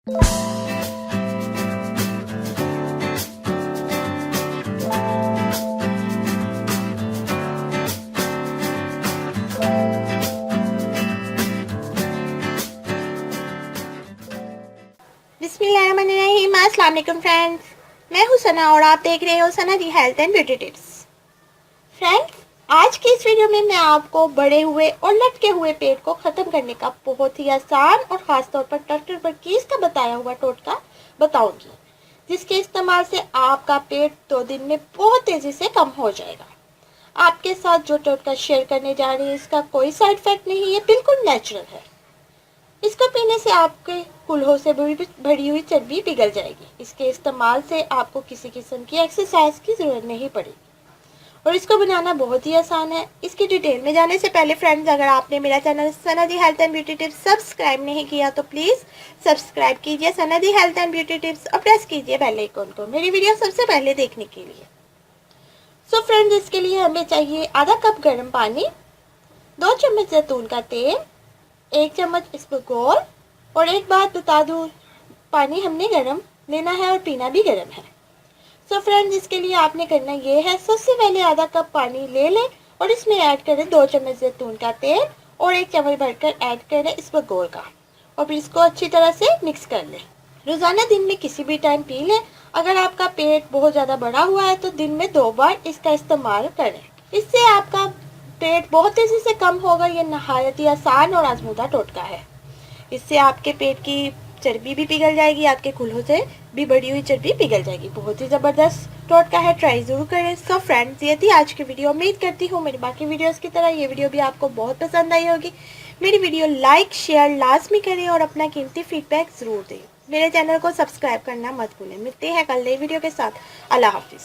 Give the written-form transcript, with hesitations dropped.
बिस्मिल्लाहिर्रहमानिर्रहीम। अस्सलाम वालेकुम फ्रेंड्स, मैं हूं सना और आप देख रहे हो Sana the health and beauty tips. Friends, आज की इस वीडियो में मैं आपको बढ़े हुए और लटके हुए पेट को ख़त्म करने का बहुत ही आसान और ख़ास तौर पर डॉक्टर वर्कीज़ का बताया हुआ टोटका बताऊंगी, जिसके इस्तेमाल से आपका पेट 2 दिन में बहुत तेज़ी से कम हो जाएगा। आपके साथ जो टोटका शेयर करने जा रही है इसका कोई साइड इफेक्ट नहीं है, ये बिल्कुल नेचुरल है। इसको पीने से आपके कूल्हों से भरी हुई चर्बी पिघल जाएगी। इसके इस्तेमाल से आपको किसी किस्म की एक्सरसाइज की ज़रूरत नहीं पड़ेगी और इसको बनाना बहुत ही आसान है। इसकी डिटेल में जाने से पहले फ्रेंड्स, अगर आपने मेरा channel Sana the health and beauty tips subscribe नहीं किया तो प्लीज़ सब्सक्राइब कीजिए Sana the health and beauty tips और प्रेस कीजिए बेल आइकन को मेरी वीडियो सबसे पहले देखने के लिए। सो फ्रेंड्स, इसके लिए हमें चाहिए आधा कप गर्म पानी, 2 चम्मच जैतून का तेल, 1 चम्मच इसबगोल। और एक बात बता दूँ, पानी हमने गर्म लेना है और पीना भी गर्म है। सो फ्रेंड्स, इसके लिए आपने करना ये है, सबसे पहले आधा कप पानी ले लें और इसमें ऐड करें 2 चम्मच जैतून का तेल और 1 चम्मच भरकर ऐड करें इसबगोल का और फिर इसको अच्छी तरह से मिक्स कर लें। रोज़ाना दिन में किसी भी टाइम पी लें। अगर आपका पेट बहुत ज़्यादा बढ़ा हुआ है तो दिन में 2 बार इसका इस्तेमाल करें। इससे आपका पेट बहुत तेज़ी से कम होगा। ये नहायत ही आसान और आजमूदा टोटका है। इससे आपके पेट की चर्बी भी पिघल जाएगी, आपके कूल्हों से भी बढ़ी हुई चर्बी पिघल जाएगी। बहुत ही ज़बरदस्त टोटका है, ट्राई ज़रूर करें। सो फ्रेंड्स, ये थी आज की वीडियो। उम्मीद करती हूँ मेरी बाकी वीडियोस की तरह ये वीडियो भी आपको बहुत पसंद आई होगी। मेरी वीडियो लाइक शेयर लाजमी करें और अपना कीमती फीडबैक ज़रूर दें। मेरे चैनल को सब्सक्राइब करना मत भूलें। मिलते हैं कल नई वीडियो के साथ। अल्लाह हाफिज़।